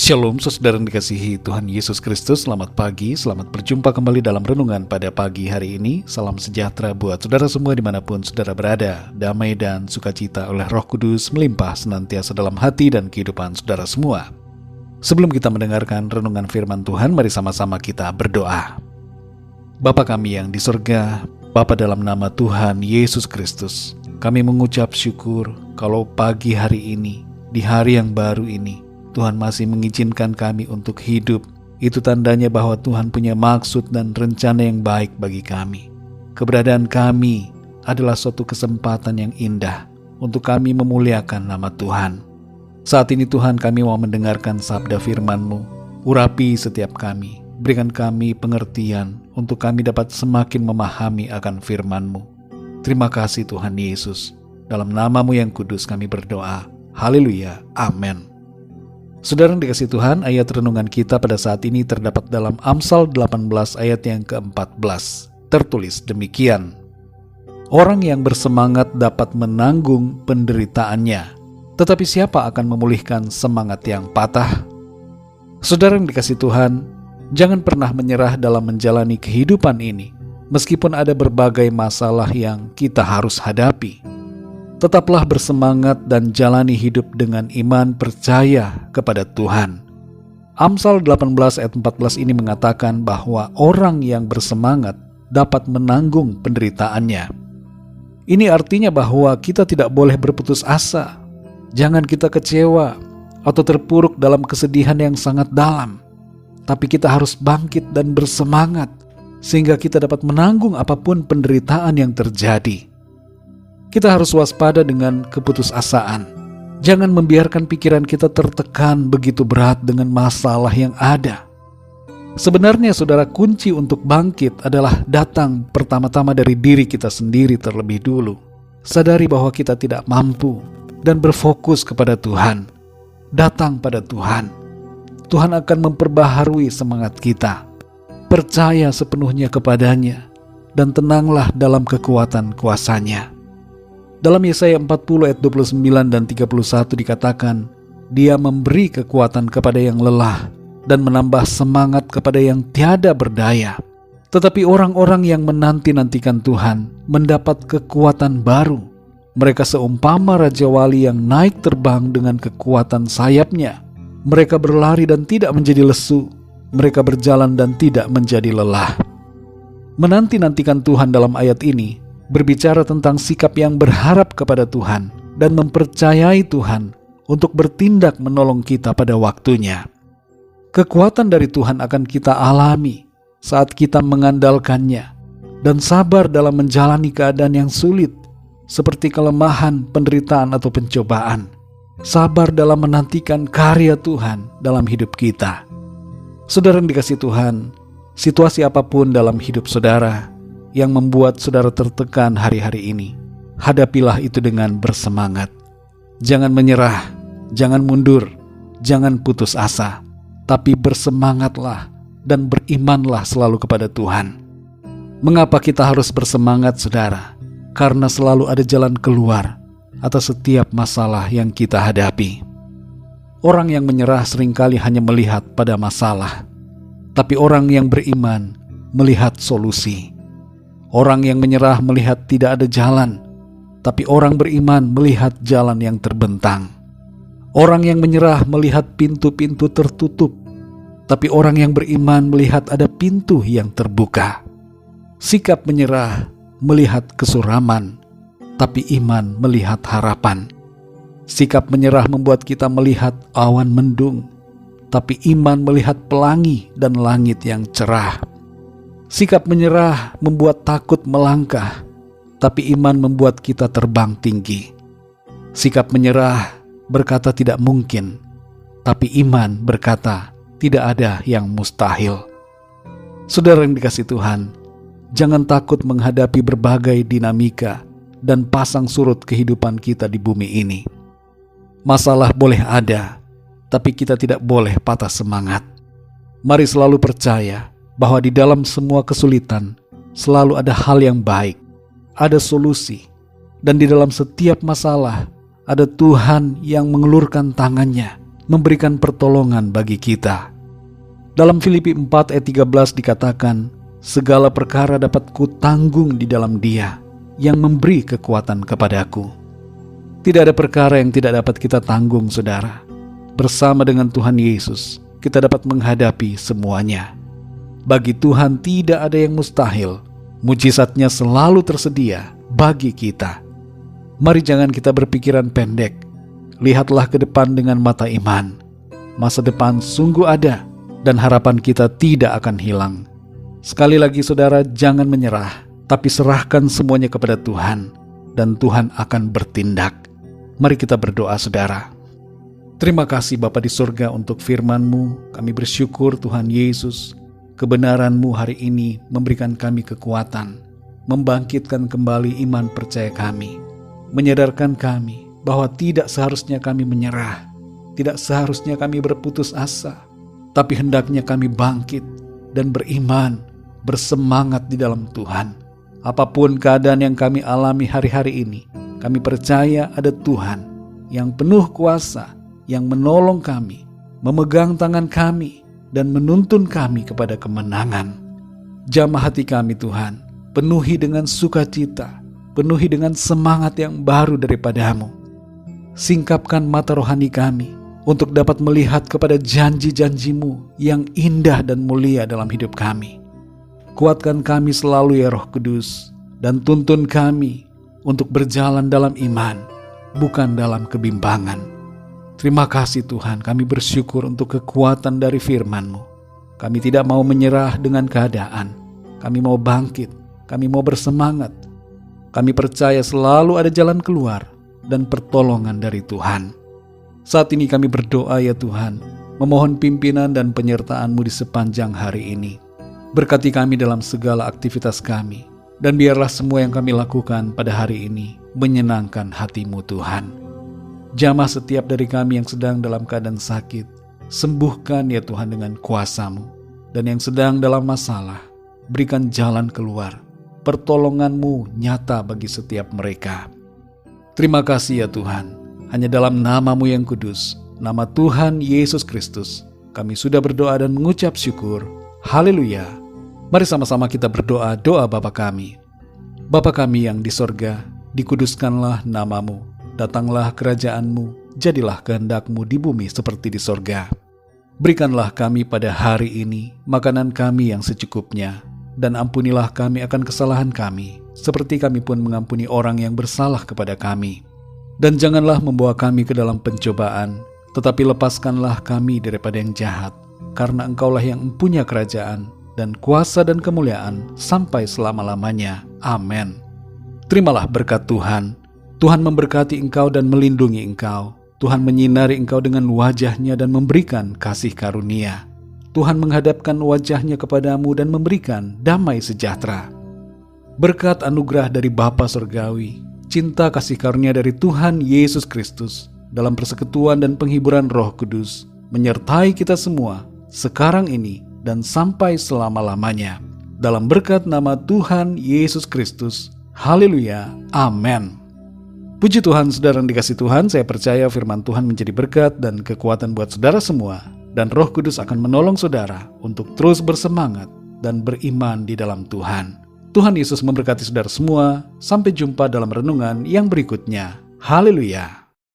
Shalom saudara yang dikasihi Tuhan Yesus Kristus. Selamat pagi, selamat berjumpa kembali dalam renungan pada pagi hari ini. Salam sejahtera buat saudara semua dimanapun saudara berada. Damai dan sukacita oleh Roh Kudus melimpah senantiasa dalam hati dan kehidupan saudara semua. Sebelum kita mendengarkan renungan firman Tuhan, mari sama-sama kita berdoa. Bapa kami yang di surga, Bapa dalam nama Tuhan Yesus Kristus, kami mengucap syukur kalau pagi hari ini, di hari yang baru ini, Tuhan masih mengizinkan kami untuk hidup. Itu tandanya bahwa Tuhan punya maksud dan rencana yang baik bagi kami. Keberadaan kami adalah suatu kesempatan yang indah untuk kami memuliakan nama Tuhan. Saat ini Tuhan, kami mau mendengarkan sabda firman-Mu. Urapi setiap kami, berikan kami pengertian untuk kami dapat semakin memahami akan firman-Mu. Terima kasih Tuhan Yesus. Dalam nama-Mu yang kudus kami berdoa. Haleluya. Amin. Saudara yang dikasihi Tuhan, ayat renungan kita pada saat ini terdapat dalam Amsal 18 ayat yang ke-14. Tertulis demikian: orang yang bersemangat dapat menanggung penderitaannya, tetapi siapa akan memulihkan semangat yang patah? Saudara yang dikasihi Tuhan, jangan pernah menyerah dalam menjalani kehidupan ini, meskipun ada berbagai masalah yang kita harus hadapi. Tetaplah bersemangat dan jalani hidup dengan iman percaya kepada Tuhan. Amsal 18 ayat 14 ini mengatakan bahwa orang yang bersemangat dapat menanggung penderitaannya. Ini artinya bahwa kita tidak boleh berputus asa. Jangan kita kecewa atau terpuruk dalam kesedihan yang sangat dalam. Tapi kita harus bangkit dan bersemangat sehingga kita dapat menanggung apapun penderitaan yang terjadi. Kita harus waspada dengan keputusasaan. Jangan membiarkan pikiran kita tertekan begitu berat dengan masalah yang ada. Sebenarnya saudara, kunci untuk bangkit adalah datang pertama-tama dari diri kita sendiri terlebih dulu. Sadari bahwa kita tidak mampu dan berfokus kepada Tuhan. Datang pada Tuhan. Tuhan akan memperbaharui semangat kita. Percaya sepenuhnya kepadanya dan tenanglah dalam kekuatan kuasa-Nya. Dalam Yesaya 40 ayat 29 dan 31 dikatakan, Dia memberi kekuatan kepada yang lelah dan menambah semangat kepada yang tiada berdaya. Tetapi orang-orang yang menanti-nantikan Tuhan mendapat kekuatan baru. Mereka seumpama Raja Wali yang naik terbang dengan kekuatan sayapnya. Mereka berlari dan tidak menjadi lesu. Mereka berjalan dan tidak menjadi lelah. Menanti-nantikan Tuhan dalam ayat ini berbicara tentang sikap yang berharap kepada Tuhan dan mempercayai Tuhan untuk bertindak menolong kita pada waktunya. Kekuatan dari Tuhan akan kita alami saat kita mengandalkannya dan sabar dalam menjalani keadaan yang sulit seperti kelemahan, penderitaan, atau pencobaan. Sabar dalam menantikan karya Tuhan dalam hidup kita. Saudara yang dikasihi Tuhan, situasi apapun dalam hidup saudara yang membuat saudara tertekan hari-hari ini, hadapilah itu dengan bersemangat. Jangan menyerah, jangan mundur, jangan putus asa, tapi bersemangatlah dan berimanlah selalu kepada Tuhan. Mengapa kita harus bersemangat, saudara? Karena selalu ada jalan keluar atas setiap masalah yang kita hadapi. Orang yang menyerah seringkali hanya melihat pada masalah, tapi orang yang beriman melihat solusi. Orang yang menyerah melihat tidak ada jalan, tapi orang beriman melihat jalan yang terbentang. Orang yang menyerah melihat pintu-pintu tertutup, tapi orang yang beriman melihat ada pintu yang terbuka. Sikap menyerah melihat kesuraman, tapi iman melihat harapan. Sikap menyerah membuat kita melihat awan mendung, tapi iman melihat pelangi dan langit yang cerah. Sikap menyerah membuat takut melangkah, tapi iman membuat kita terbang tinggi. Sikap menyerah berkata tidak mungkin, tapi iman berkata tidak ada yang mustahil. Saudara yang dikasihi Tuhan, jangan takut menghadapi berbagai dinamika dan pasang surut kehidupan kita di bumi ini. Masalah boleh ada, tapi kita tidak boleh patah semangat. Mari selalu percaya bahwa di dalam semua kesulitan selalu ada hal yang baik, ada solusi, dan di dalam setiap masalah ada Tuhan yang mengelurkan tangannya, memberikan pertolongan bagi kita. Dalam Filipi 4 ayat 13 dikatakan, segala perkara dapat kutanggung di dalam Dia yang memberi kekuatan kepadaku. Tidak ada perkara yang tidak dapat kita tanggung, saudara. Bersama dengan Tuhan Yesus, kita dapat menghadapi semuanya. Bagi Tuhan tidak ada yang mustahil. Mujizatnya selalu tersedia bagi kita. Mari jangan kita berpikiran pendek. Lihatlah ke depan dengan mata iman. Masa depan sungguh ada dan harapan kita tidak akan hilang. Sekali lagi saudara, jangan menyerah, tapi serahkan semuanya kepada Tuhan, dan Tuhan akan bertindak. Mari kita berdoa, saudara. Terima kasih Bapa di surga untuk firman-Mu. Kami bersyukur Tuhan Yesus, kebenaran-Mu hari ini memberikan kami kekuatan, membangkitkan kembali iman percaya kami, menyadarkan kami bahwa tidak seharusnya kami menyerah, tidak seharusnya kami berputus asa, tapi hendaknya kami bangkit dan beriman, bersemangat di dalam Tuhan. Apapun keadaan yang kami alami hari-hari ini, kami percaya ada Tuhan yang penuh kuasa, yang menolong kami, memegang tangan kami, dan menuntun kami kepada kemenangan. Jamah hati kami Tuhan, penuhi dengan sukacita, penuhi dengan semangat yang baru daripada-Mu. Singkapkan mata rohani kami untuk dapat melihat kepada janji-janji-Mu yang indah dan mulia dalam hidup kami. Kuatkan kami selalu ya Roh Kudus, dan tuntun kami untuk berjalan dalam iman, bukan dalam kebimbangan. Terima kasih Tuhan, kami bersyukur untuk kekuatan dari firman-Mu. Kami tidak mau menyerah dengan keadaan. Kami mau bangkit, kami mau bersemangat. Kami percaya selalu ada jalan keluar dan pertolongan dari Tuhan. Saat ini kami berdoa ya Tuhan, memohon pimpinan dan penyertaan-Mu di sepanjang hari ini. Berkati kami dalam segala aktivitas kami, dan biarlah semua yang kami lakukan pada hari ini menyenangkan hati-Mu Tuhan. Jamah setiap dari kami yang sedang dalam keadaan sakit, sembuhkan ya Tuhan dengan kuasa-Mu. Dan yang sedang dalam masalah, berikan jalan keluar. Pertolongan-Mu nyata bagi setiap mereka. Terima kasih ya Tuhan. Hanya dalam nama-Mu yang kudus, nama Tuhan Yesus Kristus, kami sudah berdoa dan mengucap syukur. Haleluya. Mari sama-sama kita berdoa doa Bapa kami. Bapa kami yang di sorga, dikuduskanlah nama-Mu. Datanglah kerajaan-Mu, jadilah kehendak-Mu di bumi seperti di sorga. Berikanlah kami pada hari ini makanan kami yang secukupnya, dan ampunilah kami akan kesalahan kami, seperti kami pun mengampuni orang yang bersalah kepada kami. Dan janganlah membawa kami ke dalam pencobaan, tetapi lepaskanlah kami daripada yang jahat, karena Engkaulah yang mempunyai kerajaan, dan kuasa dan kemuliaan sampai selama-lamanya. Amin. Terimalah berkat Tuhan. Tuhan memberkati engkau dan melindungi engkau. Tuhan menyinari engkau dengan wajah-Nya dan memberikan kasih karunia. Tuhan menghadapkan wajah-Nya kepadamu dan memberikan damai sejahtera. Berkat anugerah dari Bapa Surgawi, cinta kasih karunia dari Tuhan Yesus Kristus, dalam persekutuan dan penghiburan Roh Kudus, menyertai kita semua, sekarang ini dan sampai selama-lamanya. Dalam berkat nama Tuhan Yesus Kristus. Haleluya. Amin. Puji Tuhan, saudara yang dikasih Tuhan, saya percaya firman Tuhan menjadi berkat dan kekuatan buat saudara semua, dan Roh Kudus akan menolong saudara untuk terus bersemangat dan beriman di dalam Tuhan. Tuhan Yesus memberkati saudara semua. Sampai jumpa dalam renungan yang berikutnya. Haleluya.